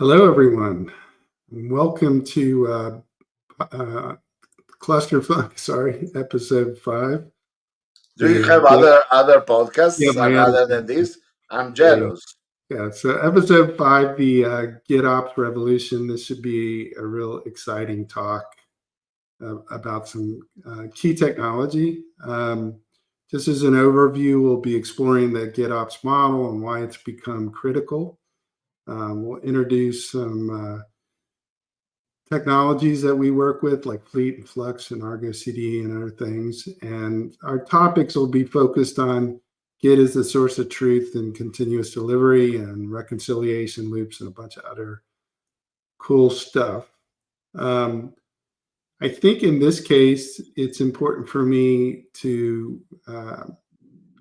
Hello, everyone. Welcome to Cluster Funk, sorry, episode 5. Do you The have other yeah, podcasts my other other than this? I'm yeah, jealous. yeah. So episode 5, the GitOps revolution. This should be a real exciting talk about some key technology. Just as an overview, we'll be exploring the GitOps model and why it's become critical. We'll introduce some technologies that we work with, like Fleet and Flux and Argo CD and other things. And our topics will be focused on Git as the source of truth and continuous delivery and reconciliation loops and a bunch of other cool stuff. Um, I think in this case, it's important for me to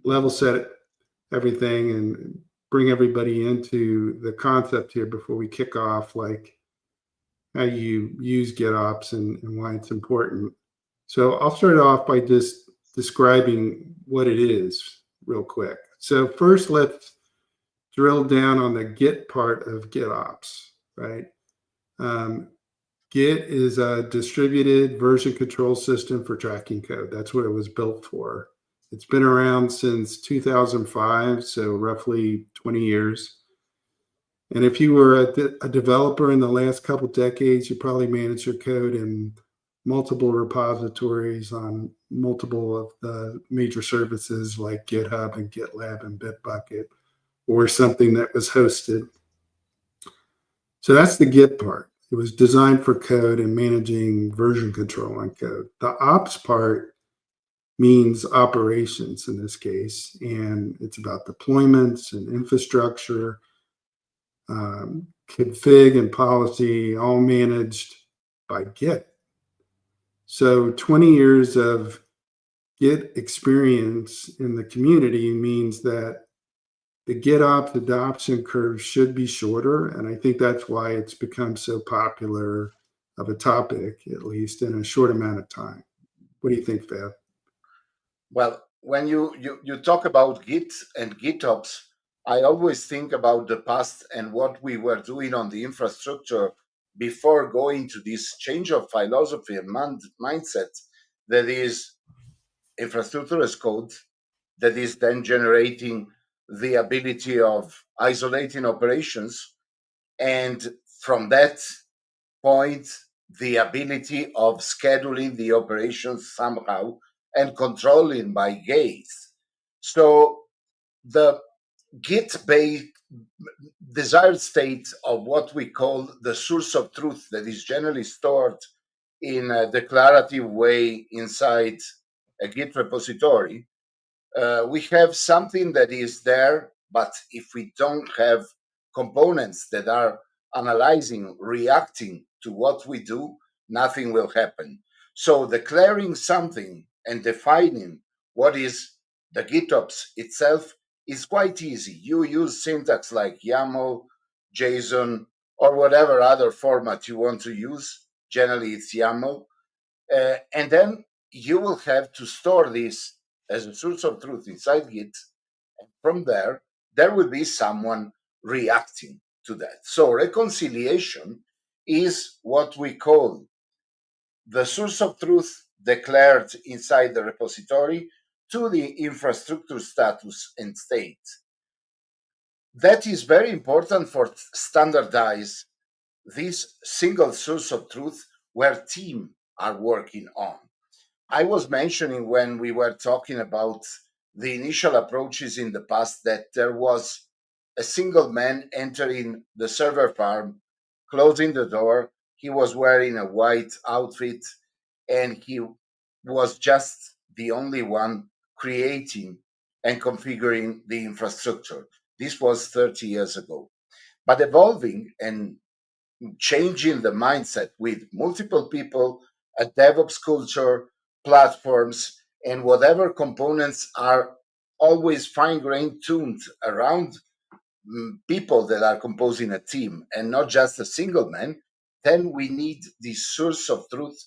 level set everything and bring everybody into the concept here before we kick off, like how you use GitOps and why it's important. So I'll start off by just describing what it is real quick. So first, let's drill down on the Git part of GitOps, right? Um, Git is a distributed version control system for tracking code. That's what it was built for. It's been around since 2005, so roughly 20 years. And if you were a developer in the last couple decades, you probably managed your code in multiple repositories on multiple of the major services like GitHub and GitLab and Bitbucket, or something that was hosted. So that's the Git part. It was designed for code and managing version control on code. The ops part means operations in this case, and it's about deployments and infrastructure, config and policy, all managed by Git. So 20 years of Git experience in the community means that the GitOps adoption curve should be shorter. And I think that's why it's become so popular of a topic, at least in a short amount of time. What do you think, Fab? Well, when you talk about Git and GitOps, I always think about the past and what we were doing on the infrastructure before going to this change of philosophy and mindset that is infrastructure as code, that is then generating the ability of isolating operations. And from that point, the ability of scheduling the operations somehow and controlling by gates. So the Git based desired state of what we call the source of truth that is generally stored in a declarative way inside a Git repository, we have something that is there, but if we don't have components that are analyzing, reacting to what we do, nothing will happen. So declaring something and defining what is the GitOps itself is quite easy. You use syntax like YAML, JSON, or whatever other format you want to use. Generally, it's YAML. And then you will have to store this as a source of truth inside Git. And from there will be someone reacting to that. So reconciliation is what we call the source of truth declared inside the repository to the infrastructure status and state. That is very important for standardize this single source of truth where team are working on. I was mentioning when we were talking about the initial approaches in the past that there was a single man entering the server farm, closing the door. He was wearing a white outfit and he was just the only one creating and configuring the infrastructure. This was 30 years ago. But evolving and changing the mindset with multiple people, a DevOps culture, platforms, and whatever components are always fine grained tuned around people that are composing a team and not just a single man, then we need this source of truth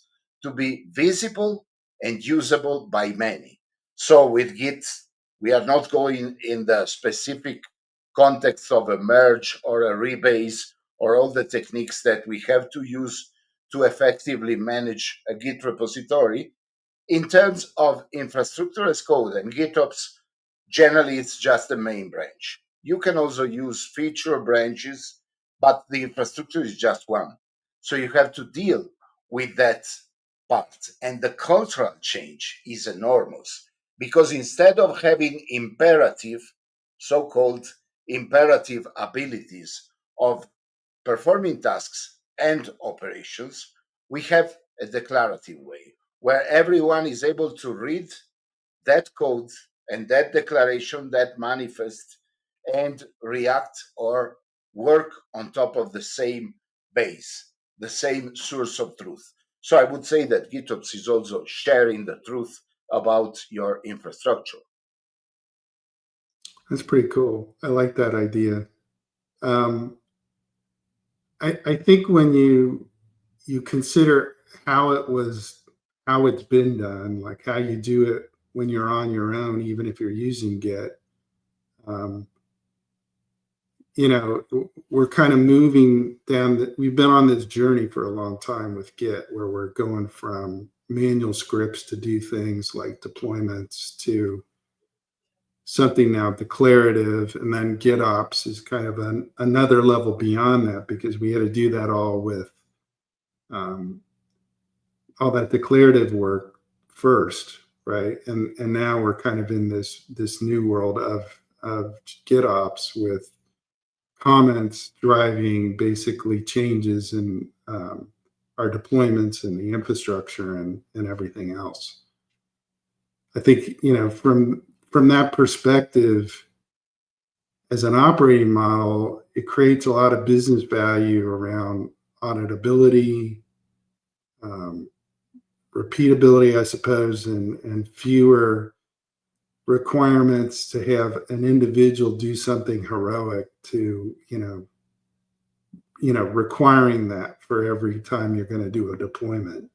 to be visible and usable by many. So with Git, we are not going in the specific context of a merge or a rebase or all the techniques that we have to use to effectively manage a Git repository. In terms of infrastructure as code and GitOps, generally it's just the main branch. You can also use feature branches, but the infrastructure is just one. So you have to deal with that part. And the cultural change is enormous because instead of having imperative, so called imperative abilities of performing tasks and operations, we have a declarative way where everyone is able to read that code and that declaration, that manifest, and react or work on top of the same base, the same source of truth. So I would say that GitOps is also sharing the truth about your infrastructure. That's pretty cool. I like that idea. Um, I think when you consider how it's been done, like how you do it when you're on your own, even if you're using Git, um, we're kind of moving down. We've been on this journey for a long time with Git, where we're going from manual scripts to do things like deployments to something now declarative, and then GitOps is kind of another level beyond that because we had to do that all with um, all that declarative work first, right? And now we're kind of in this new world of GitOps with comments driving basically changes in our deployments and the infrastructure and everything else. I think from that perspective, as an operating model, it creates a lot of business value around auditability, um, repeatability, I suppose, and fewer requirements to have an individual do something heroic to, requiring that for every time you're going to do a deployment,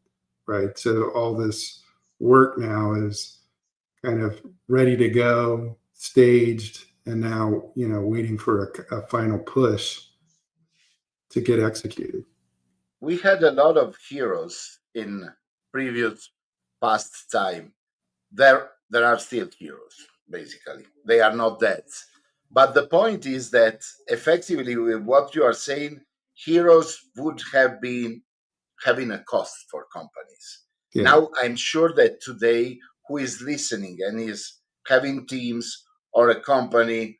right? So all this work now is kind of ready to go, staged, and now, waiting for a final push to get executed. We had a lot of heroes in previous past time. There are still heroes, basically. They are not dead. But the point is that effectively, with what you are saying, heroes would have been having a cost for companies. Yeah. Now, I'm sure that today, who is listening and is having teams or a company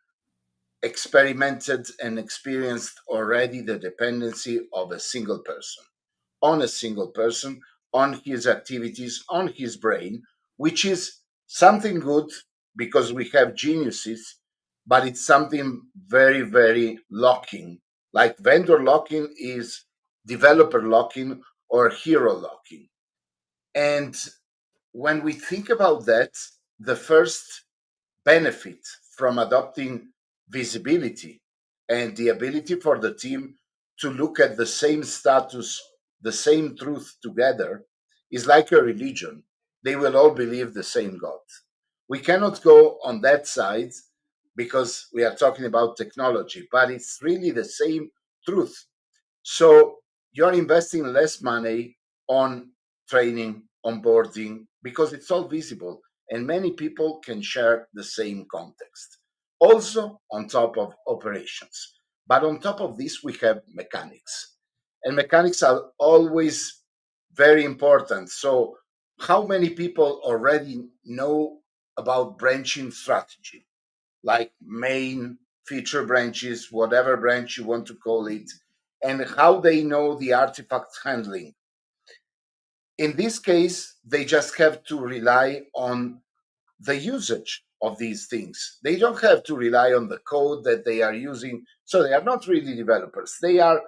experimented and experienced already the dependency of a single person on a single person, on his activities, on his brain, which is something good because we have geniuses, but it's something very, very locking. Like vendor locking is developer locking or hero locking. And when we think about that, the first benefit from adopting visibility and the ability for the team to look at the same status, the same truth together is like a religion. They will all believe the same God. We cannot go on that side because we are talking about technology, but it's really the same truth. So you're investing less money on training, onboarding, because it's all visible and many people can share the same context. Also, on top of operations. But on top of this, we have mechanics. And mechanics are always very important. So, how many people already know about branching strategy? Like main, feature branches, whatever branch you want to call it, and how they know the artifact handling. In this case, they just have to rely on the usage of these things. They don't have to rely on the code that they are using. So they are not really developers. They are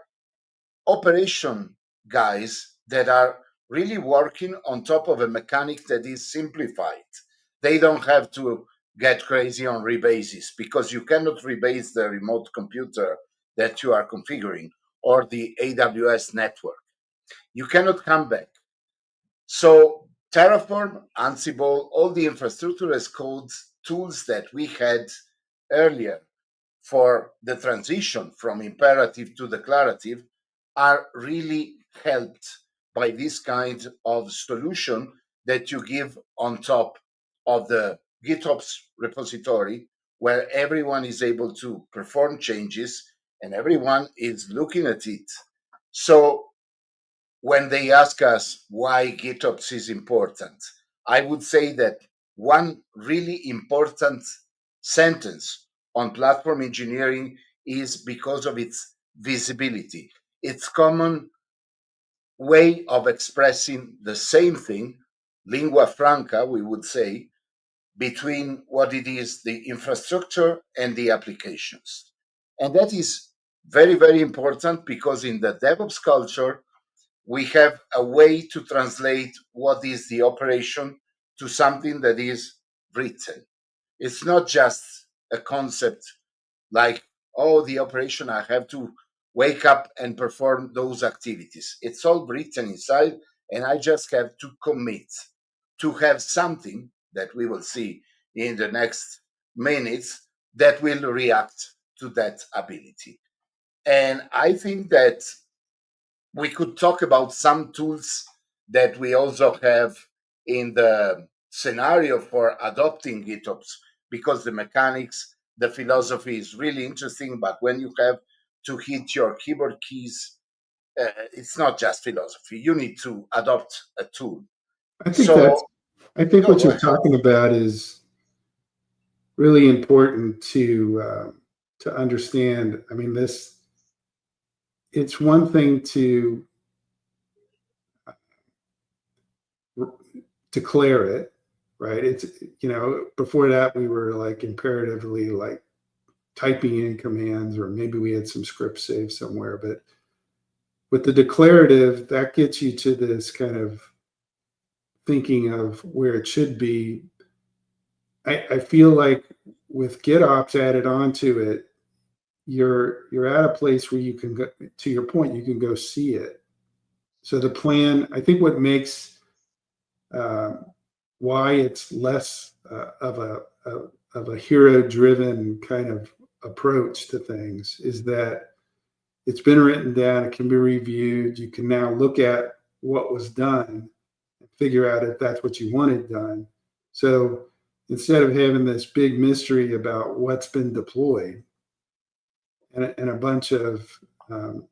operation guys that are really working on top of a mechanic that is simplified. They don't have to get crazy on rebases because you cannot rebase the remote computer that you are configuring or the AWS network. You cannot come back. So Terraform, Ansible, all the infrastructure as code tools that we had earlier for the transition from imperative to declarative are really helped by this kind of solution that you give on top of the GitOps repository, where everyone is able to perform changes and everyone is looking at it. So when they ask us why GitOps is important, I would say that one really important sentence on platform engineering is because of its visibility. Its common way of expressing the same thing, lingua franca, we would say, between what it is, the infrastructure and the applications. And that is very, very important because in the DevOps culture, we have a way to translate what is the operation to something that is written. It's not just a concept like, oh, the operation, I have to wake up and perform those activities. It's all written inside, and I just have to commit to have something that we will see in the next minutes that will react to that ability. And I think that we could talk about some tools that we also have in the scenario for adopting GitOps, because the mechanics, the philosophy is really interesting. But when you have to hit your keyboard keys, it's not just philosophy. You need to adopt a tool. I think So, go what you're ahead. talking about is really important to understand. I mean, it's one thing to declare it, right? It's, before that we were like imperatively like typing in commands, or maybe we had some script saved somewhere. But with the declarative, that gets you to this kind of thinking of where it should be. I feel like with GitOps added onto it, you're at a place where you can go, to your point, you can go see it. So the plan, I think what makes why it's less of a hero driven kind of approach to things is that it's been written down, it can be reviewed, you can now look at what was done and figure out if that's what you wanted done. So instead of having this big mystery about what's been deployed, and a bunch of um,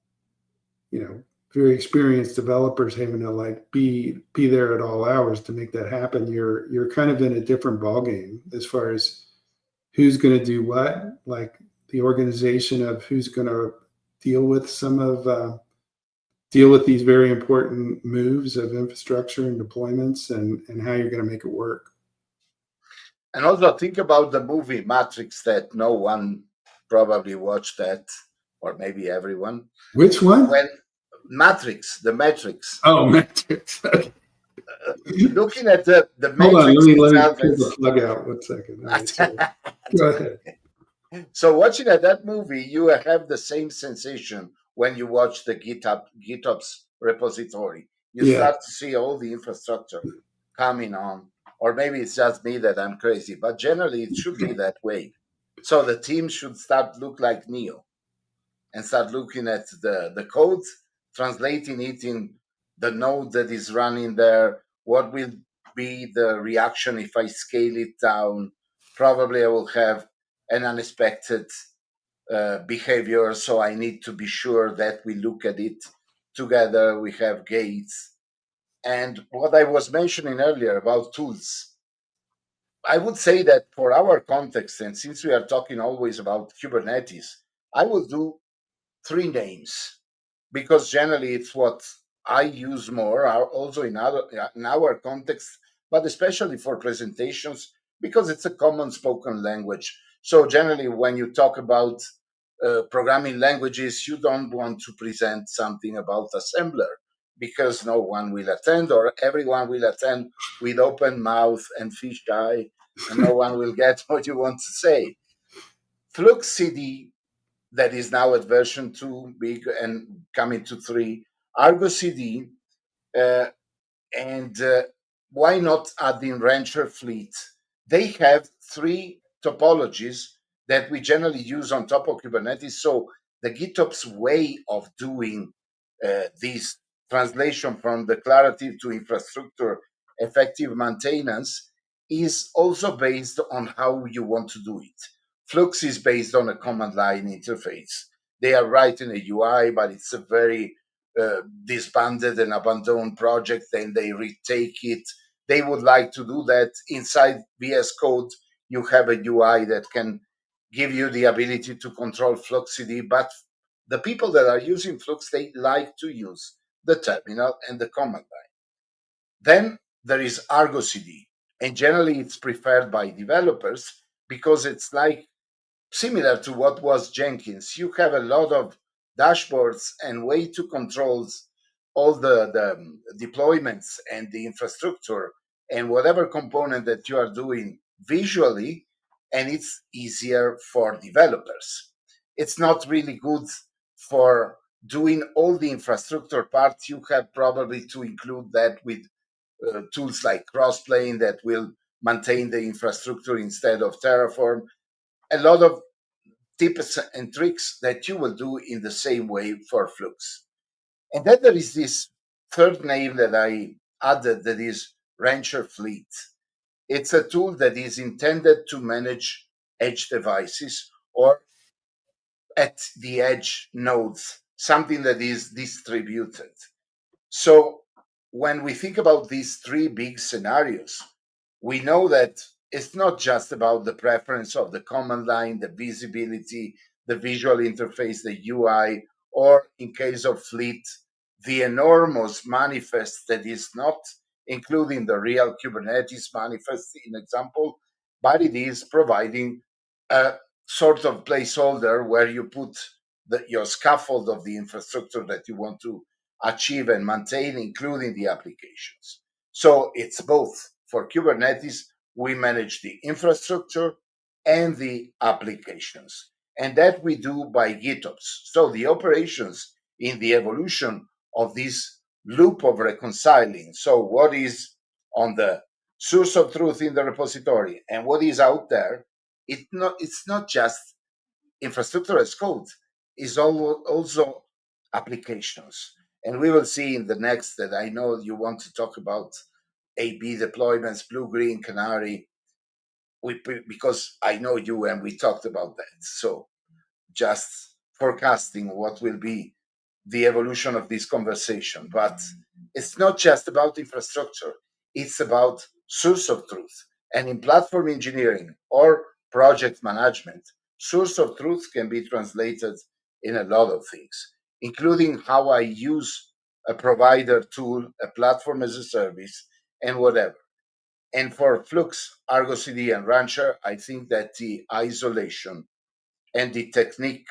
you know very experienced developers having to like be there at all hours to make that happen, you're kind of in a different ballgame as far as who's going to do what, like the organization of who's going to deal with deal with these very important moves of infrastructure and deployments, and how you're going to make it work. And also think about the movie Matrix that no one probably watched that, or maybe everyone. Which one? When Matrix, the Matrix, Oh, Matrix. looking at the Hold on, Matrix let me itself, pull the plug out 1 second. All right, sorry. Go ahead. so watching at that movie, you have the same sensation when you watch the GitOps repository. You Yeah. start to see all the infrastructure coming on, or maybe it's just me that I'm crazy, but generally it should be that way. So the team should start look like Neo and start looking at the code, translating it in the node that is running there. What will be the reaction if I scale it down? Probably I will have an unexpected behavior, so I need to be sure that we look at it together. We have gates. And what I was mentioning earlier about tools, I would say that for our context, and since we are talking always about Kubernetes, I will do three names because generally it's what I use more, also in our context, but especially for presentations because it's a common spoken language. So generally, when you talk about programming languages, you don't want to present something about assembler because no one will attend, or everyone will attend with open mouth and fish eye, and no one will get what you want to say. Flux CD, that is now at version 2, big and coming to 3, Argo CD, uh, and why not add in Rancher Fleet? They have three topologies that we generally use on top of Kubernetes. So the GitOps way of doing this translation from declarative to infrastructure effective maintenance is also based on how you want to do it. Flux is based on a command line interface. They are writing a UI, but it's a very disbanded and abandoned project, and they retake it. They would like to do that inside VS Code. You have a UI that can give you the ability to control Fluxity, but the people that are using Flux, they like to use the terminal and the command line. Then there is Argo CD, and generally it's preferred by developers because it's like similar to what was Jenkins. You have a lot of dashboards and way to control all the deployments and the infrastructure and whatever component that you are doing visually, and it's easier for developers. It's not really good for doing all the infrastructure parts. You have probably to include that with tools like Crossplane that will maintain the infrastructure instead of Terraform. A lot of tips and tricks that you will do in the same way for Flux. And then there is this third name that I added that is Rancher Fleet. It's a tool that is intended to manage edge devices or at the edge nodes, something that is distributed. So when we think about these three big scenarios, we know that it's not just about the preference of the command line, the visibility, the visual interface, the UI, or in case of Fleet, the enormous manifest that is not including the real Kubernetes manifest in example, but it is providing a sort of placeholder where you put your scaffold of the infrastructure that you want to achieve and maintain, including the applications. So it's both. For Kubernetes, we manage the infrastructure and the applications. And that we do by GitOps. So the operations in the evolution of this loop of reconciling. So what is on the source of truth in the repository and what is out there, it's not just infrastructure as code, it's also applications. And we will see in the next that I know you want to talk about AB deployments, blue, green, canary, because I know you and we talked about that. So just forecasting what will be the evolution of this conversation. But it's not just about infrastructure, it's about source of truth. And in platform engineering or project management, source of truth can be translated in a lot of things, including how I use a provider tool, a platform as a service, and whatever. And for Flux, Argo CD, and Rancher, I think that the isolation and the technique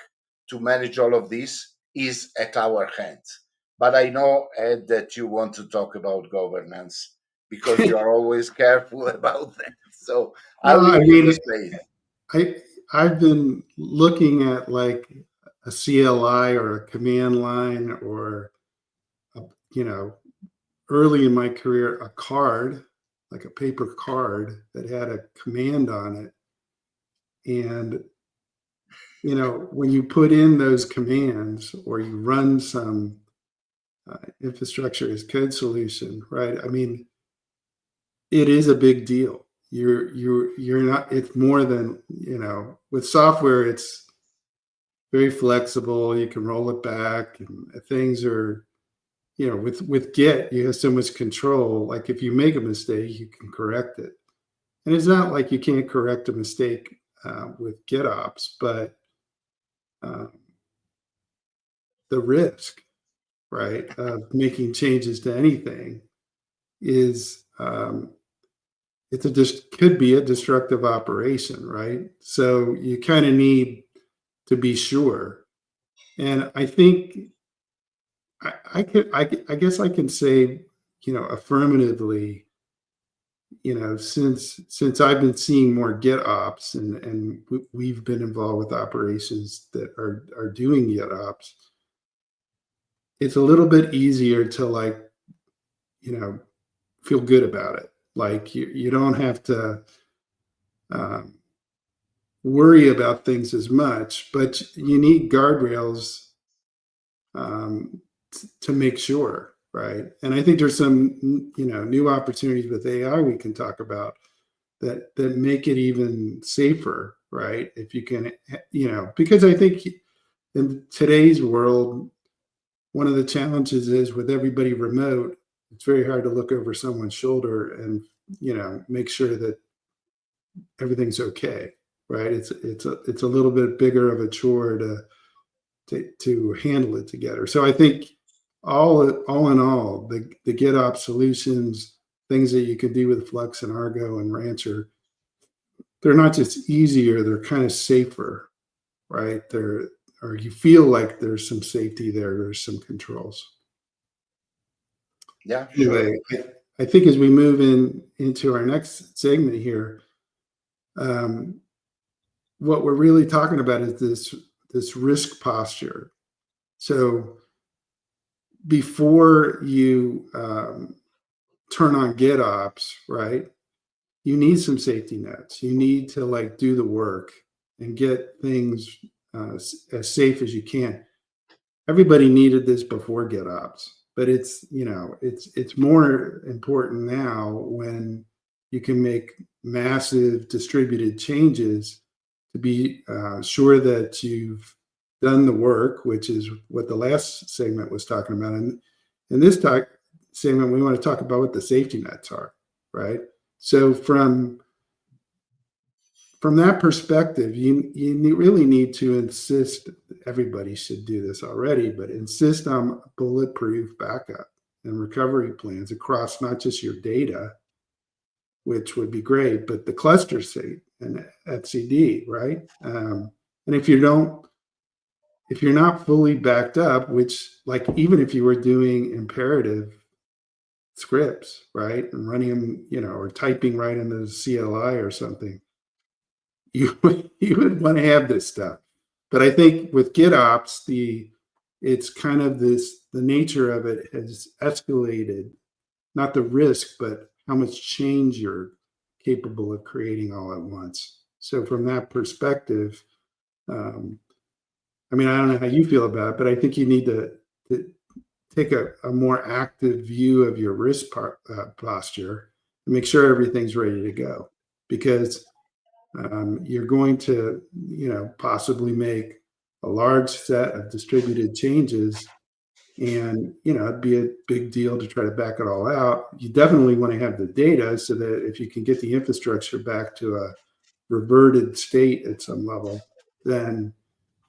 to manage all of this is at our hands. But I know, Ed, that you want to talk about governance because you are always careful about that. So I'll No, I leave you the mean, space. I I've been looking at like a CLI or a command line or a, you know, early in my career, a card, like a paper card that had a command on it. And, when you put in those commands or you run some infrastructure as code solution, right? I mean, it is a big deal. You're not, it's more than, with software, it's very flexible. You can roll it back and things are, with Git, you have so much control. Like if you make a mistake, you can correct it. And it's not like you can't correct a mistake with GitOps, but uh, the risk, right, of making changes to anything is it's just could be a destructive operation, right? So you kind of need to be sure. And I think I guess I can say, affirmatively, since I've been seeing more GitOps and we've been involved with operations that are doing GitOps, it's a little bit easier to like, feel good about it. Like you don't have to, um, worry about things as much, but you need guardrails um, to make sure, right? And I think there's some, new opportunities with AI we can talk about that make it even safer, right? If you can, because I think in today's world, one of the challenges is with everybody remote, it's very hard to look over someone's shoulder and make sure that everything's okay, right? It's a little bit bigger of a chore to handle it together. So I think all in all, the GitOps solutions, things that you can do with Flux and Argo and Rancher, they're not just easier, they're kind of safer, right? Or you feel like there's some safety there, there's some controls. Yeah, sure. Anyway, I think as we move into our next segment here, um, what we're really talking about is this risk posture. So before you turn on GitOps, right? You need some safety nets. You need to like do the work and get things as safe as you can. Everybody needed this before GitOps, but it's more important now when you can make massive distributed changes to be sure that you've done the work, which is what the last segment was talking about. And in this segment, we want to talk about what the safety nets are, right? So from that perspective, you really need to insist. Everybody should do this already, but insist on bulletproof backup and recovery plans across not just your data, which would be great, but the cluster state and etcd, right? And if you're not fully backed up, which like even if you were doing imperative scripts, right, and running them, or typing right into the CLI or something, you you would want to have this stuff. But I think with GitOps, it's kind of the nature of it has escalated, not the risk, but how much change you're capable of creating all at once. So from that perspective, um, I mean, I don't know how you feel about it, but I think you need to take a more active view of your risk posture and make sure everything's ready to go, because you're going to, possibly make a large set of distributed changes, and it'd be a big deal to try to back it all out. You definitely want to have the data so that if you can get the infrastructure back to a reverted state at some level, then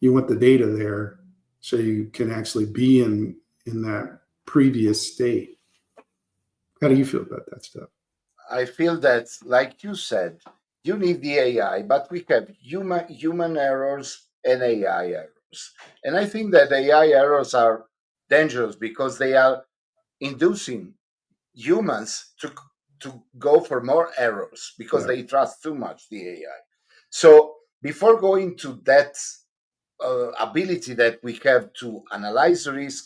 you want the data there so you can actually be in that previous state. How do you feel about that stuff? I feel that, like you said, you need the AI, but we have human errors and AI errors. And I think that AI errors are dangerous because they are inducing humans to go for more errors because Yeah. they trust too much the AI. So before going to that ability that we have to analyze risk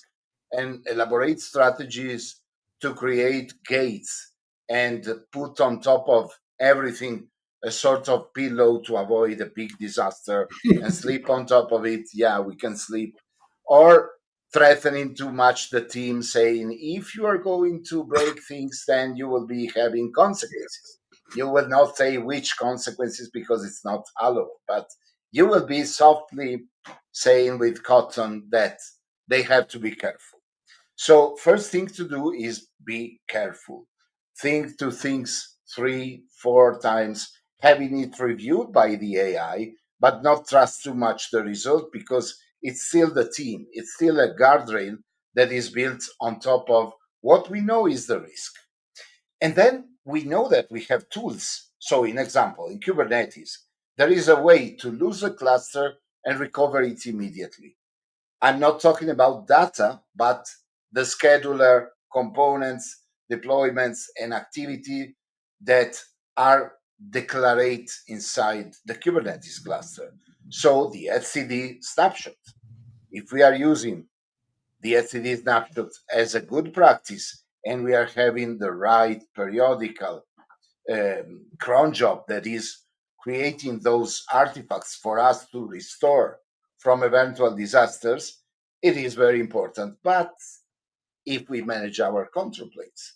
and elaborate strategies to create gates and put on top of everything a sort of pillow to avoid a big disaster and sleep on top of it. Yeah, we can sleep. Or threatening too much the team, saying, if you are going to break things, then you will be having consequences. You will not say which consequences because it's not allowed, but you will be softly saying with cotton that they have to be careful. So first thing to do is be careful. Think to things 3, 4 times, having it reviewed by the AI, but not trust too much the result because it's still the team. It's still a guardrail that is built on top of what we know is the risk. And then we know that we have tools. So, in example, in Kubernetes, there is a way to lose a cluster and recover it immediately. I'm not talking about data, but the scheduler, components, deployments, and activity that are declared inside the Kubernetes cluster. So the etcd snapshot. If we are using the etcd snapshot as a good practice and we are having the right periodical cron job that is creating those artifacts for us to restore from eventual disasters, it is very important. But if we manage our control planes,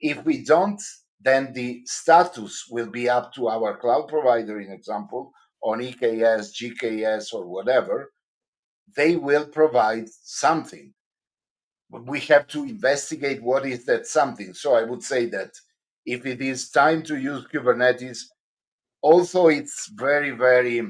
if we don't, then the status will be up to our cloud provider, in example, on EKS, GKS, or whatever. They will provide something. But we have to investigate what is that something. So I would say that if it is time to use Kubernetes, also it's very, very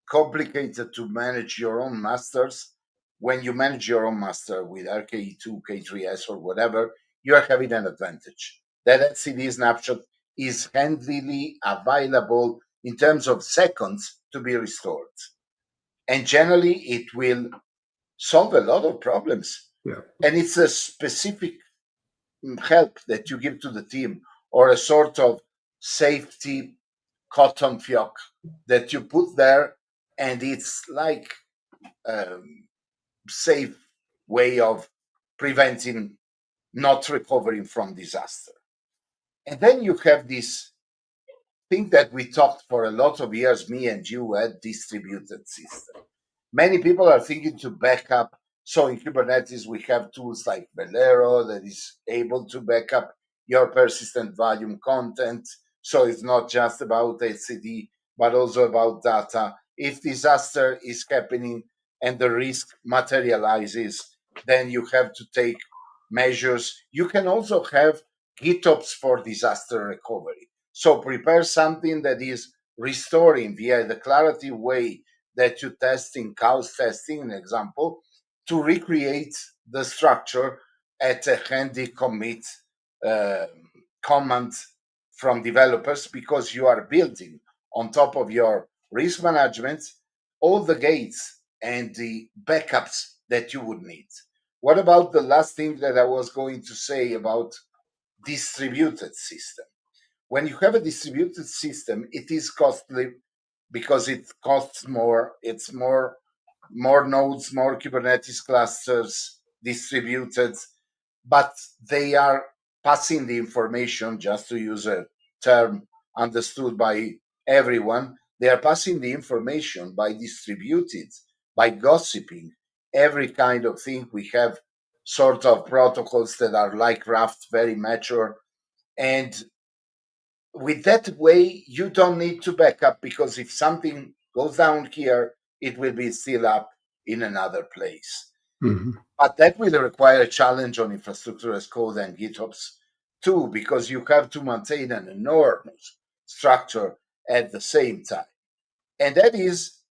complicated to manage your own masters. When you manage your own master with RKE2, K3S, or whatever, you are having an advantage. That etcd snapshot is handily available in terms of seconds to be restored. And generally, it will solve a lot of problems. Yeah. And it's a specific help that you give to the team, or a sort of safety cotton fioc that you put there, and it's like a safe way of preventing not recovering from disaster. And then you have this thing that we talked for a lot of years, me and you, at distributed system. Many people are thinking to back up. So in Kubernetes, we have tools like Velero that is able to back up your persistent volume content. So it's not just about etcd, but also about data. If disaster is happening and the risk materializes, then you have to take measures. You can also have GitOps for disaster recovery. So prepare something that is restoring via a declarative way that you test in chaos testing, an example, to recreate the structure at a handy commit uh, command from developers, because you are building on top of your risk management all the gates and the backups that you would need. What about the last thing that I was going to say about distributed system? When you have a distributed system, it is costly because it costs more. It's more nodes, more Kubernetes clusters distributed, but they are passing the information, just to use a term understood by everyone. They are passing the information by distributed, by gossiping, every kind of thing. We have sort of protocols that are like Raft, very mature. And with that way, you don't need to back up, because if something goes down here, it will be still up in another place. Mhm. But that will require a challenge on infrastructure as code and GitOps too, because you have to maintain an enormous structure at the same time. And that is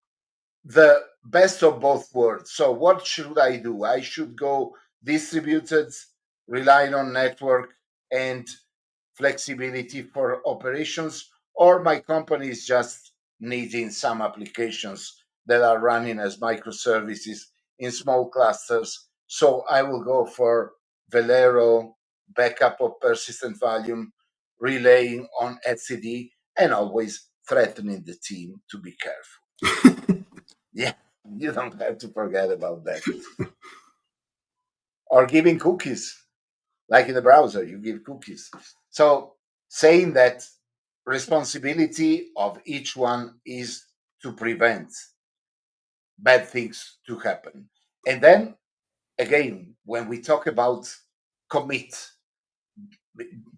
the best of both worlds. So what should I do? I should go distributed, relying on network and flexibility for operations, or my company is just needing some applications that are running as microservices in small clusters. So I will go for Velero, backup of persistent volume, relaying on etcd, and always threatening the team to be careful. Yeah, you don't have to forget about that. Or giving cookies, like in the browser, you give cookies. So saying that responsibility of each one is to prevent bad things to happen. And then again, when we talk about commit,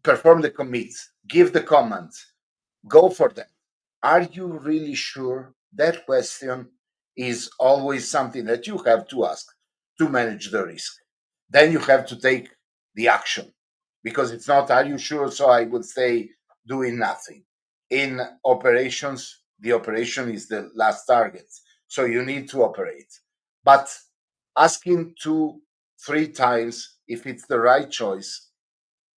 perform the commit, give the command, go for that. Are you really sure? That question is always something that you have to ask to manage the risk. Then you have to take the action, because it's not, are you sure? So I would say doing nothing. In operations, the operation is the last target. So you need to operate. But asking 2-3 times if it's the right choice,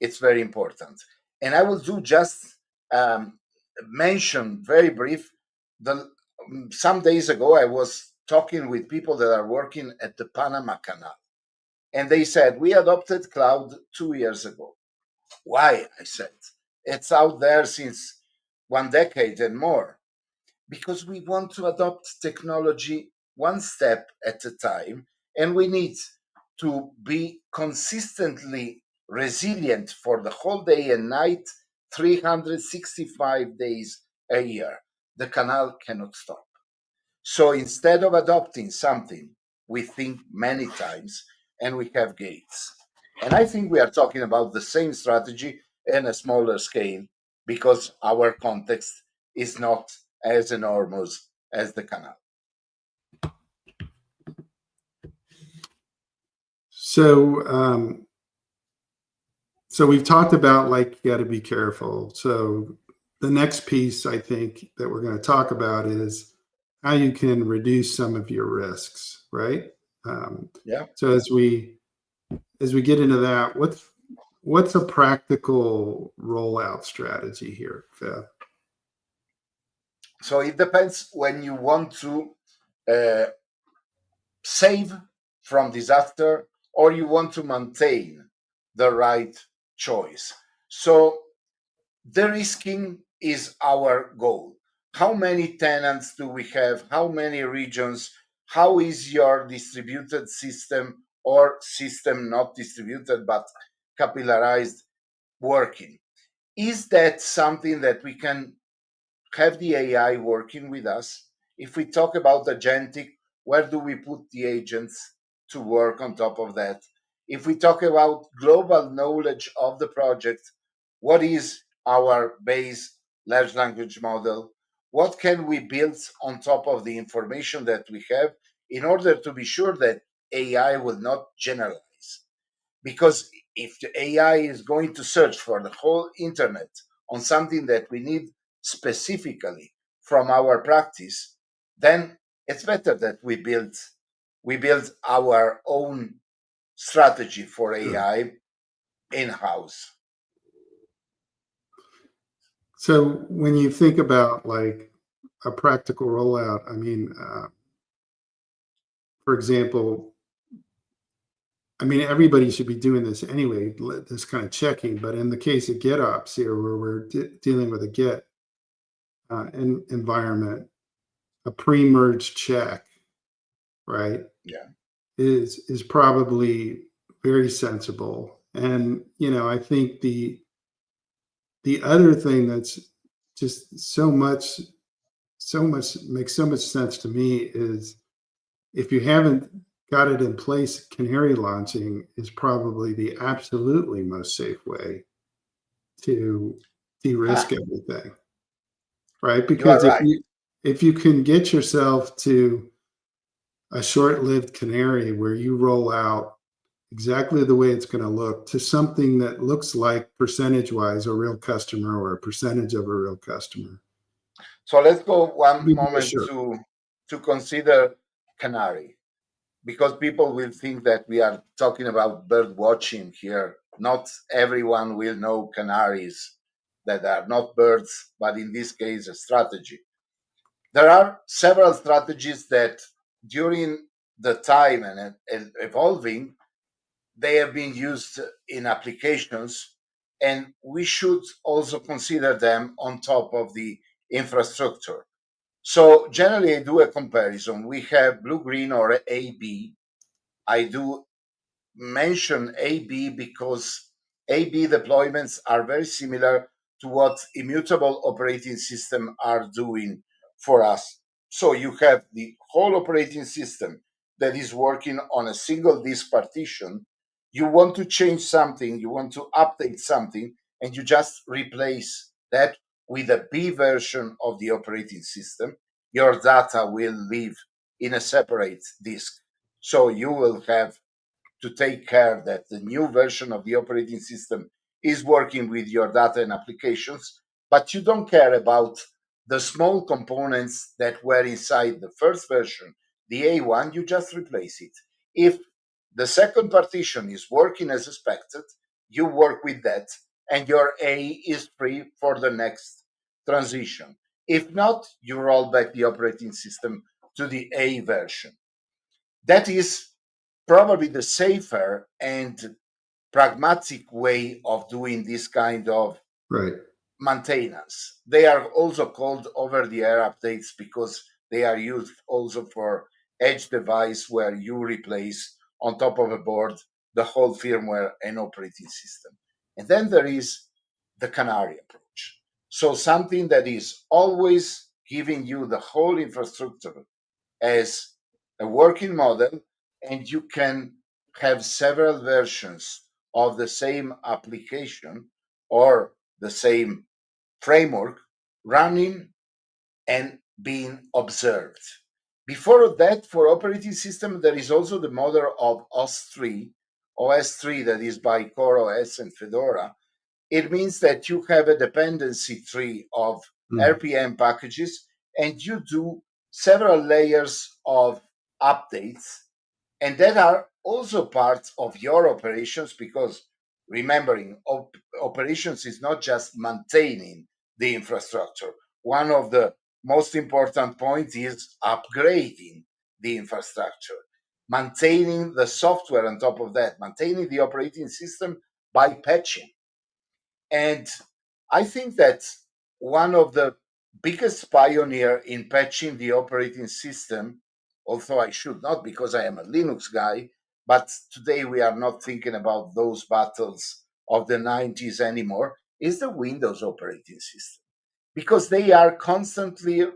it's very important. And I will do just mention very brief. Some days ago, I was talking with people that are working at the Panama Canal, and they said, we adopted cloud 2 years ago. Why? I said, it's out there since 1 decade and more. Because we want to adopt technology one step at a time, and we need to be consistently resilient for the whole day and night, 365 days a year. the canal cannot stop. So instead of adopting something, we think many times and we have gates. And I think we are talking about the same strategy in a smaller scale because our context is not as enormous as the canal. So we've talked about like you got to be careful. So the next piece I think that we're going to talk about is how you can reduce some of your risks, right? Yeah. So as we get into that, what's a practical rollout strategy here, Fab? So it depends when you want to uh, save from disaster or you want to maintain the right choice. So the risking is our goal. How many tenants do we have? How many regions? How is your distributed system or system not distributed but capillarized working? Is that something that we can have the AI working with us? If we talk about agentic, where do we put the agents to work on top of that? If we talk about global knowledge of the project, what is our base large language model? What can we build on top of the information that we have in order to be sure that AI will not generalize? Because if the AI is going to search for the whole internet on something that we need specifically from our practice, then it's better that we build our own strategy for Sure. AI in-house. So when you think about like a practical rollout, I mean, for example, I mean, everybody should be doing this anyway, this kind of checking. But in the case of GitOps here, where we're dealing with a Git environment, a pre-merge check, right, Yeah. is probably very sensible. And I think the other thing that's just so much makes so much sense to me is if you haven't got it in place, canary launching is probably the absolutely most safe way to de-risk Ah, everything, right? you are Because if right. you can get yourself to a short-lived canary where you roll out exactly the way it's going to look to something that looks like percentage-wise a real customer or a percentage of a real customer, So let's go one be more moment sure. to consider canary, because people will think that we are talking about bird watching here. Not everyone will know canaries that are not birds, but in this case, a strategy. There are several strategies that during the time and evolving, they have been used in applications, and we should also consider them on top of the infrastructure. So generally, I do a comparison. We have blue, green, or AB. I do mention AB because AB deployments are very similar to what immutable operating system are doing for us. So you have the whole operating system that is working on a single disk partition. You want to change something, you want to update something, and you just replace that with a B version of the operating system. Your data will live in a separate disk. So you will have to take care that the new version of the operating system is working with your data and applications, but you don't care about the small components that were inside the first version, the A1, you just replace it. If the second partition is working as expected, you work with that, and your A is free for the next transition. If not, you roll back the operating system to the A version. That is probably the safer and pragmatic way of doing this kind of Right. maintenance. They are also called over the air updates because they are used also for edge device where you replace on top of a board the whole firmware and operating system. And then there is the canary approach. So something that is always giving you the whole infrastructure as a working model, and you can have several versions of the same application or the same framework running and being observed. Before that, for operating system, there is also the model of OS3 that is by CoreOS and Fedora. It means that you have a dependency tree of RPM packages, and you do several layers of updates, and that are also parts of your operations, because remembering operations is not just maintaining the infrastructure. One of the most important points is upgrading the infrastructure, maintaining the software on top of that, maintaining the operating system by patching. And I think that one of the biggest pioneer in patching the operating system, although I should not because I am a Linux guy, but today we are not thinking about those battles of the 90s anymore, is the Windows operating system. Because they are constantly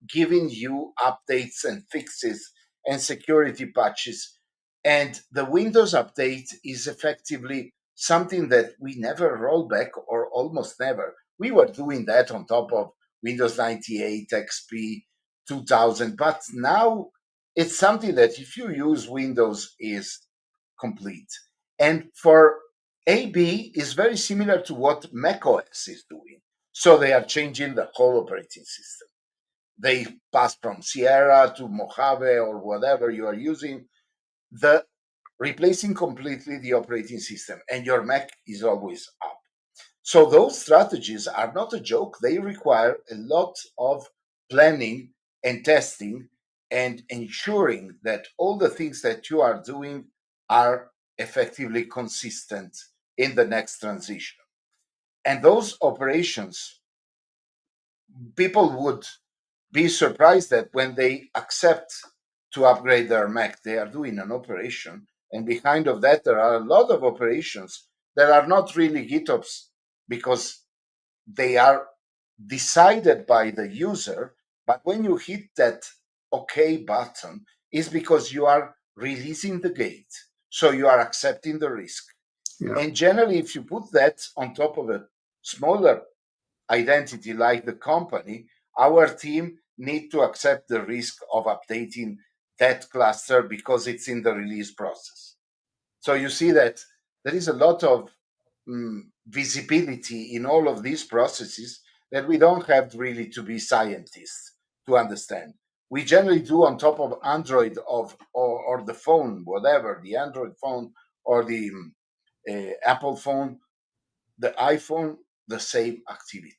giving you updates and fixes and security patches. And the Windows update is effectively something that we never roll back, or almost never. We were doing that on top of Windows 98, XP, 2000, but now it's something that if you use Windows is complete. And for AB is very similar to what macOS is doing. So they are changing the whole operating system. They pass from Sierra to Mojave or whatever you are using, the replacing completely the operating system, and your Mac is always up. So those strategies are not a joke. They require a lot of planning and testing and ensuring that all the things that you are doing are effectively consistent in the next transition. And those operations, people would be surprised that when they accept to upgrade their Mac, they are doing an operation. And behind of that, there are a lot of operations that are not really GitOps, because they are decided by the user. But when you hit that OK button, is because you are releasing the gate. So you are accepting the risk. Yeah. And generally, if you put that on top of a smaller identity like the company, our team need to accept the risk of updating that cluster because it's in the release process. So you see that there is a lot of visibility in all of these processes that we don't have really to be scientists to understand. We generally do on top of Android or the phone, whatever, the Android phone or the Apple phone, the iPhone, the same activity.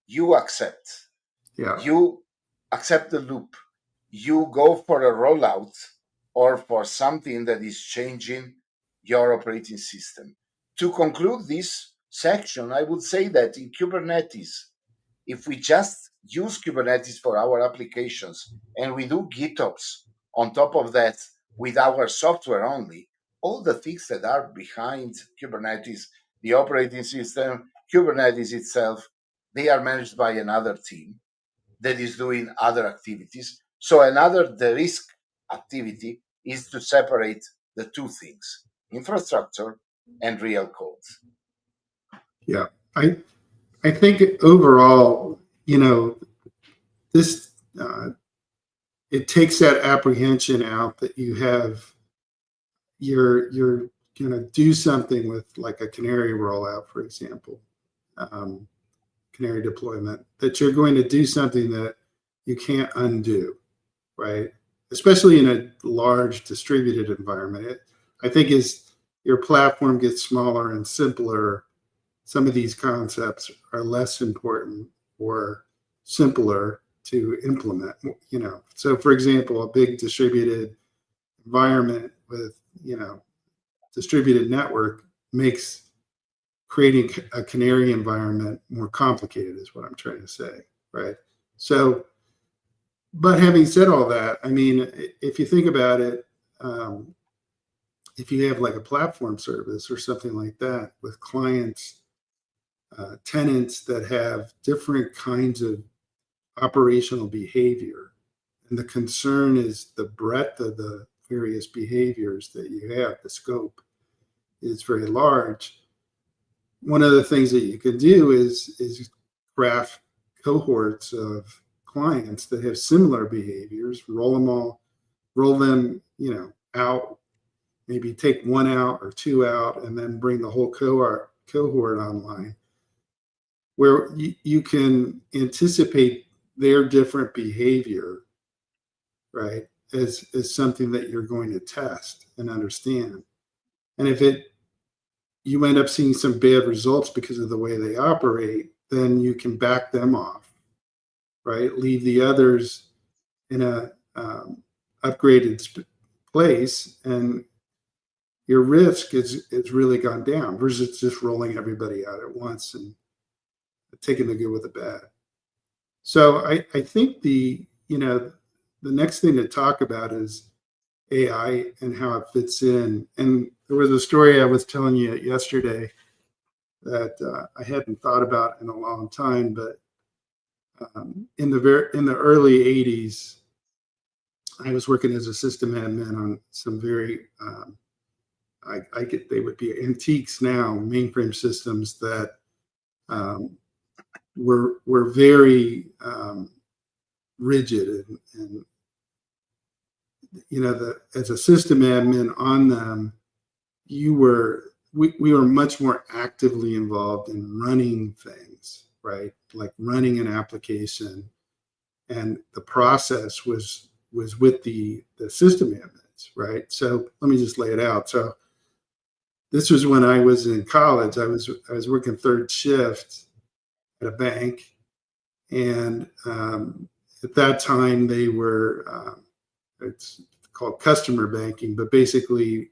You accept. Yeah. You accept the loop. You go for a rollout or for something that is changing your operating system. To conclude this section, I would say that in Kubernetes, if we just use Kubernetes for our applications and we do GitOps on top of that with our software only, all the things that are behind Kubernetes, the operating system, Kubernetes itself, they are managed by another team that is doing other activities. So the risk activity is to separate the two things, infrastructure and real code. Yeah. I think overall, this it takes that apprehension out that you're going to do something with, like a canary rollout, for example, canary deployment, that you're going to do something that you can't undo, right? Especially in a large distributed environment. I think as your platform gets smaller and simpler, some of these concepts are less important or simpler to implement. So for example, a big distributed environment with distributed network makes creating a canary environment more complicated, is what I'm trying to say, right? So, but having said all that, I mean, if you think about it, if you have like a platform service or something like that with clients, tenants that have different kinds of operational behavior. And the concern is the breadth of the various behaviors that you have. The scope is very large. One of the things that you can do is graph cohorts of clients that have similar behaviors, roll them, out, maybe take one out or two out, and then bring the whole cohort online, where you can anticipate their different behavior, right, as something that you're going to test and understand. And if you end up seeing some bad results because of the way they operate, then you can back them off, right? Leave the others in a upgraded place, and your risk is really gone down versus just rolling everybody out at once and taking the good with the bad. So I think the next thing to talk about is AI and how it fits in. And there was a story I was telling you yesterday that I hadn't thought about in a long time, but in the early '80s, I was working as a system admin on some very they would be antiques now, mainframe systems that were very rigid, and as a system admin on them, we were much more actively involved in running things, right? Like running an application, and the process was with the system admins, right? So let me just lay it out. So this was when I was in college. I was working third shift at a bank, and at that time they were it's called customer banking, but basically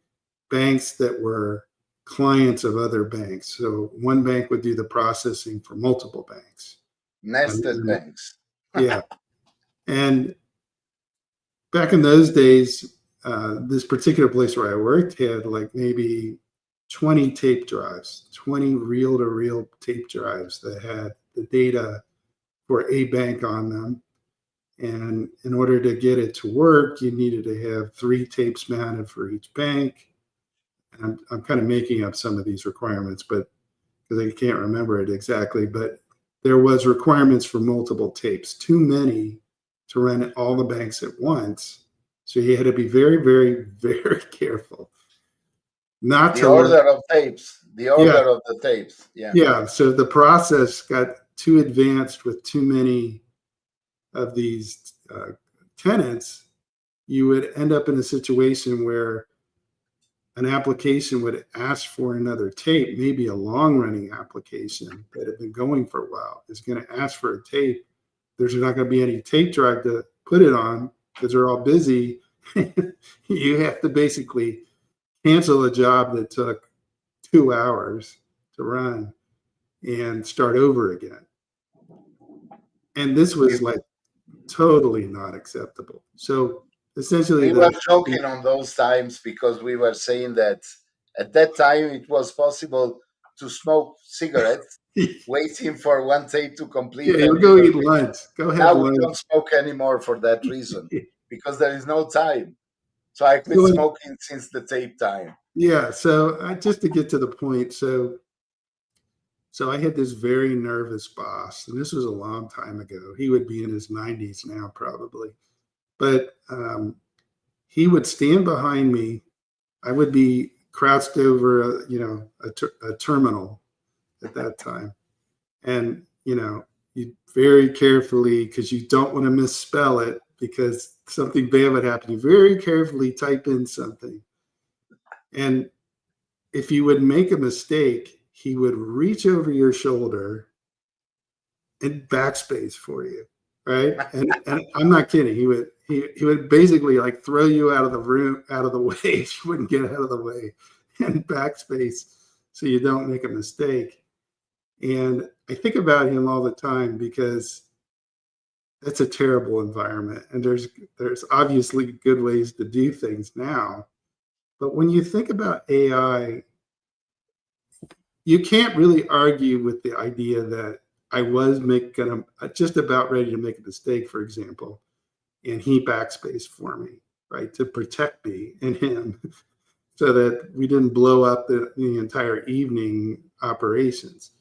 banks that were clients of other banks. So one bank would do the processing for multiple banks. Nested banks. Yeah. And back in those days, this particular place where I worked had like maybe 20 tape drives, 20 reel-to-reel tape drives that had the data for a bank on them. And in order to get it to work, you needed to have 3 tapes mounted for each bank. And I'm kind of making up some of these requirements, but because I can't remember it exactly, but there was requirements for multiple tapes, too many to run all the banks at once. So you had to be very, very, very careful not The to order of tapes. The yeah, order of the tapes. Yeah. yeah. So the process got too advanced with too many of these tenants. You would end up in a situation where an application would ask for another tape, maybe a long running application that had been going for a while is going to ask for a tape. There's not going to be any tape drive to put it on because they're all busy. You have to basically cancel a job that took 2 hours to run and start over again. And this was like totally not acceptable. So essentially We were joking on those times because we were saying that at that time it was possible to smoke cigarettes waiting for one tape to complete, yeah, and you'll we go were eat thinking, lunch. Go have now we lunch. don't smoke anymore for that reason because there is no time. So I quit So, smoking since the tape time. yeah. So just to get to the point, so I had this very nervous boss, and this was a long time ago. He would be in his 90s now, probably, but he would stand behind me. I would be crouched over, a terminal at that time, and you very carefully, because you don't want to misspell it because something bad would happen. You very carefully type in something, and if you would make a mistake, he would reach over your shoulder and backspace for you, right? And I'm not kidding. He would basically like throw you out of the room, out of the way if you wouldn't get out of the way, and backspace so you don't make a mistake. And I think about him all the time because that's a terrible environment. And there's obviously good ways to do things now. But when you think about AI, you can't really argue with the idea that I was just about ready to make a mistake, for example, and he backspaced for me, right, to protect me and him, so that we didn't blow up the entire evening operations.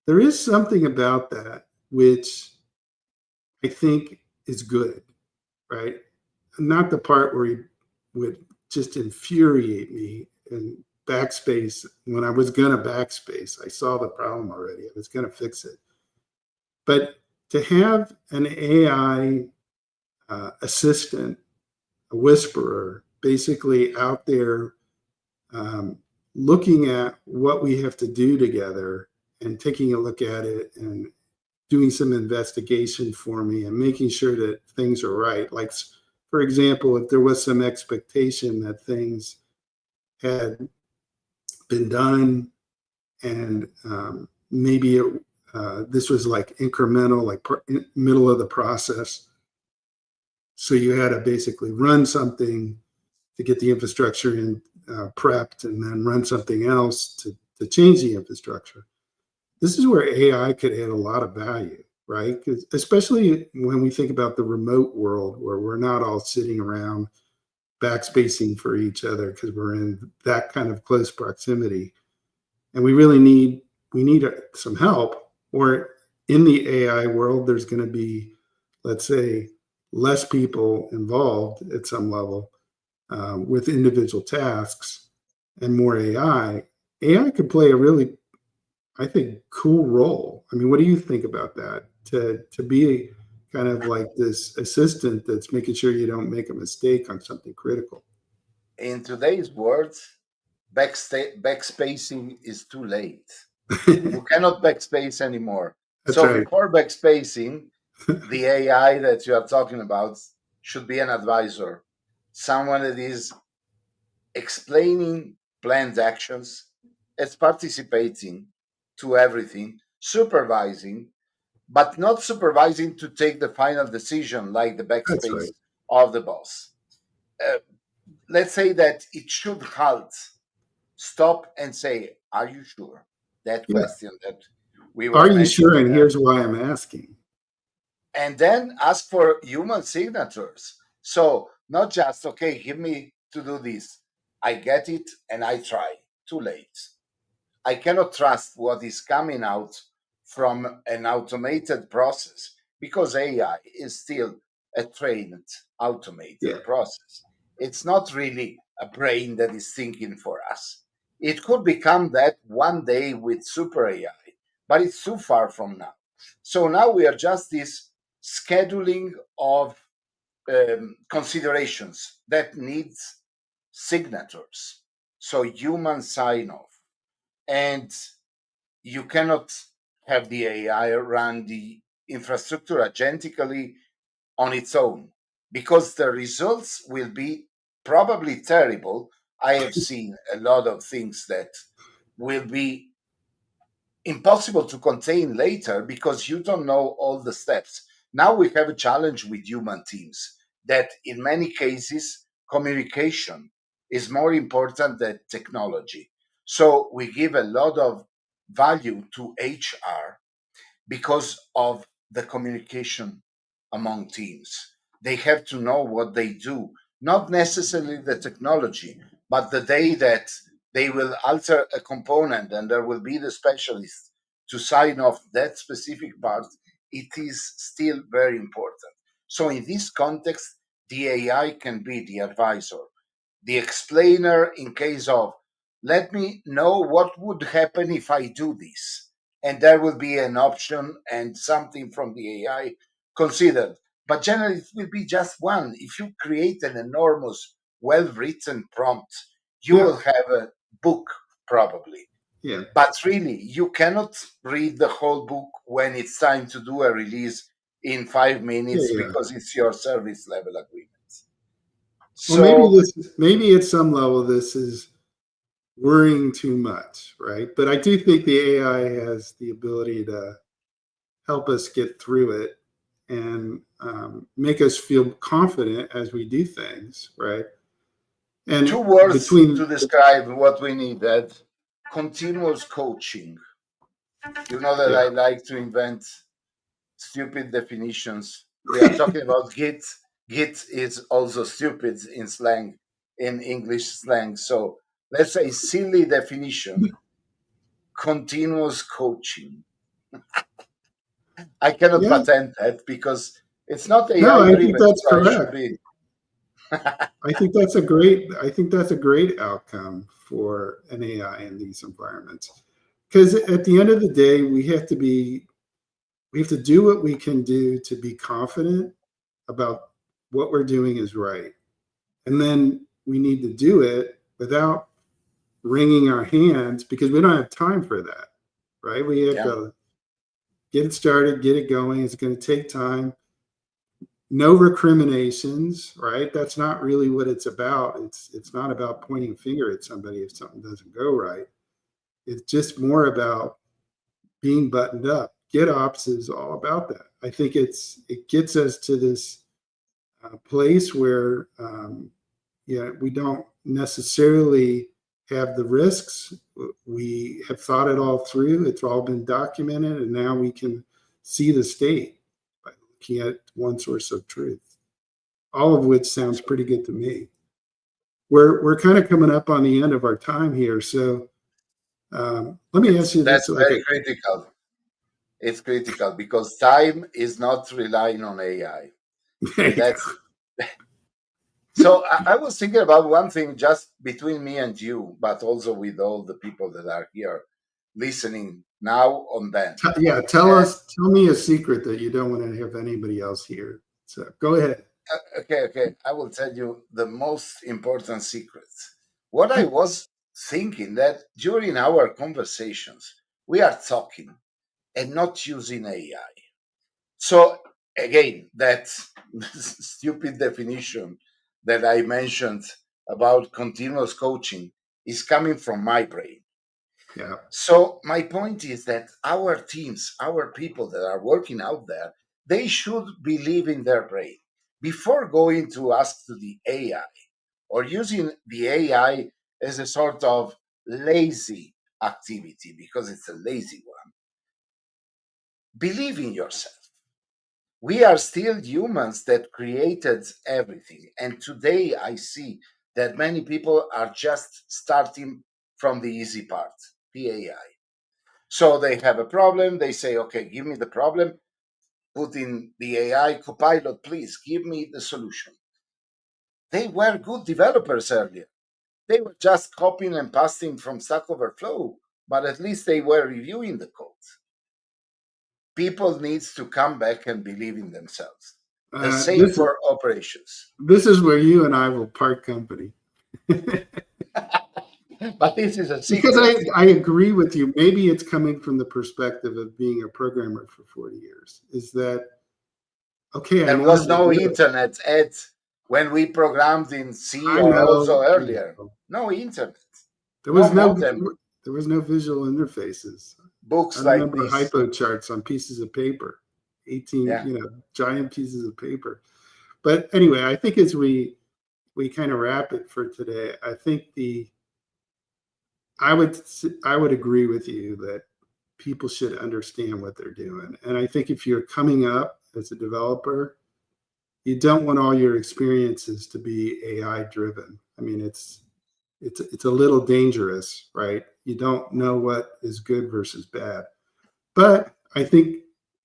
There is something about that which I think is good, right? Not the part where he would just infuriate me and backspace when I was going to backspace. I saw the problem already. I was going to fix it. But to have an AI assistant, a whisperer, basically out there um, looking at what we have to do together and taking a look at it and doing some investigation for me and making sure that things are right. Like, for example, if there was some expectation that things had been done and maybe this was like incremental, like middle of the process. So you had to basically run something to get the infrastructure in prepped and then run something else to change the infrastructure. This is where AI could add a lot of value, right? Especially when we think about the remote world where we're not all sitting around backspacing for each other because we're in that kind of close proximity, and we need some help. Or in the AI world, there's going to be, let's say, less people involved at some level with individual tasks and more AI. AI could play a really, I think, cool role. I mean, what do you think about that? To be kind of like this assistant that's making sure you don't make a mistake on something critical. In today's world, backspacing is too late. You cannot backspace anymore. That's So right. before backspacing, the AI that you are talking about should be an advisor, someone that is explaining planned actions, it's participating to everything, supervising, but not supervising to take the final decision like the That's backspace right. of the boss. Uh, let's say that it should halt, stop, and say, "Are you sure?" That Yeah. question that we Are were you sure? mentioning And here's why I'm asking. and then ask for human signatures. So not just, okay, give me to do this. I get it and I try. Too late. I cannot trust what is coming out from an automated process because AI is still a trained Yeah. automated process. It's not really a brain that is thinking for us. It could become that one day with super AI, but it's too far from now. So now we are just this scheduling of considerations that needs signatures. So human sign off. And you cannot have the AI run the infrastructure agentically on its own because the results will be probably terrible. I have seen a lot of things that will be impossible to contain later because you don't know all the steps. Now we have a challenge with human teams that in many cases communication is more important than technology. So we give a lot of value to HR because of the communication among teams. They have to know what they do, not necessarily the technology, but the day that they will alter a component and there will be the specialist to sign off that specific part, it is still very important. So, in this context, the AI can be the advisor, the explainer in case of, let me know what would happen if I do this. And there will be an option and something from the AI considered. But generally, it will be just one. If you create an enormous, well written prompt, you Yeah. will have a book probably. Yeah. But really, you cannot read the whole book when it's time to do a release in 5 minutes Yeah. because it's your service level agreement. Well, maybe So, maybe at some level, this is worrying too much, right? But I do think the AI has the ability to help us get through it and make us feel confident as we do things, right? two And words to between, describe what we need: that continuous coaching. You know that Yeah. I like to invent stupid definitions. We are talking about Git. Git is also stupid in slang, in English slang. So let's say silly definition: continuous coaching. I cannot Yeah. patent that because it's not No, AI I think driven, that's so I should correct. be. I think that's a great outcome for an AI in these environments. Because at the end of the day, we have to do what we can do to be confident about what we're doing is right. And then we need to do it without wringing our hands because we don't have time for that. Right? We have Yeah, to get it started, get it going. It's going to take time. No recriminations, right? That's not really what it's about. It's not about pointing a finger at somebody if something doesn't go right. It's just more about being buttoned up. GitOps is all about that. I think it gets us to this place where we don't necessarily have the risks. We have thought it all through. It's all been documented, and now we can see the state by looking at one source of truth. All of which sounds pretty good to me. We're kind of coming up on the end of our time here, so let me ask you this: that's like, very critical. It's critical because time is not relying on AI. there you That's so. I was thinking about one thing just between me and you, but also with all the people that are here listening now on then. yeah, Uh, tell me a secret that you don't want to have anybody else hear. So go ahead. okay. I will tell you the most important secrets. What I was thinking that during our conversations, we are talking and not using AI. So again, that stupid definition that I mentioned about continuous coaching is coming from my brain. Yeah, So my point is that our teams, our people that are working out there, they should believe in their brain before going to ask to the AI or using the AI as a sort of lazy activity because it's a lazy one. Believe in yourself. We are still humans that created everything. And today I see that many people are just starting from the easy part, the AI. So they have a problem, they say, okay, give me the problem, put in the AI copilot, please give me the solution. They were good developers earlier. They were just copying and pasting from Stack Overflow, but at least they were reviewing the code. People needs to come back and believe in themselves. The same this for operations. this is where you and I will part company. Because But this is a secret. I agree with you. Maybe it's coming from the perspective of being a programmer for 40 years. Is that okay? I There know how was to no do it. internet at when we programmed in C I or also know. earlier. No internet, There no was no modem, there was no visual interfaces. I books like remember this. hypo charts on pieces of paper, 18, Yeah. giant pieces of paper. But anyway, I think as we kind of wrap it for today, I think the I would I would agree with you that people should understand what they're doing. And I think if you're coming up as a developer, you don't want all your experiences to be AI driven. I mean, it's a little dangerous, right? You don't know what is good versus bad. But I think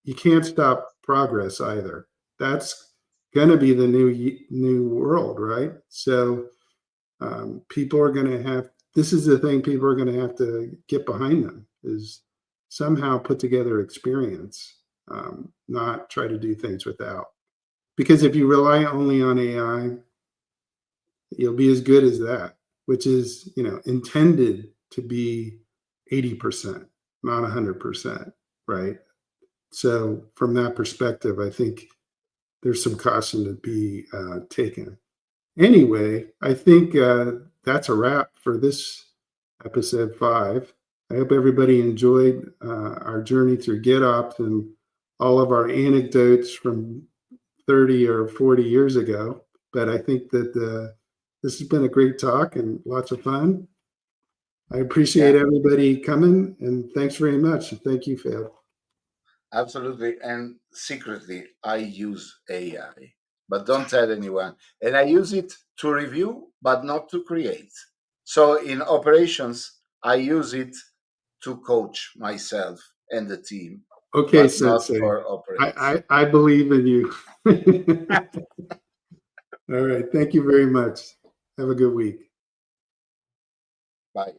you can't stop progress either. That's going to be the new world, right? So people are going to have. This is the thing people are going to have to get behind them is somehow put together experience, not try to do things without. Because if you rely only on AI, you'll be as good as that, which is intended to be 80%, not 100%, right? So from that perspective, I think there's some caution to be taken. Anyway, I think that's a wrap for this episode 5. I hope everybody enjoyed our journey through GitOps and all of our anecdotes from 30 or 40 years ago. But I think that this has been a great talk and lots of fun. I appreciate everybody coming, and thanks very much. Thank you, Fab. Absolutely. And secretly, I use AI, but don't tell anyone. And I use it to review, but not to create. So in operations, I use it to coach myself and the team, Okay, but not Sensei. for operates. I believe in you. All right. Thank you very much. Have a good week. Bye.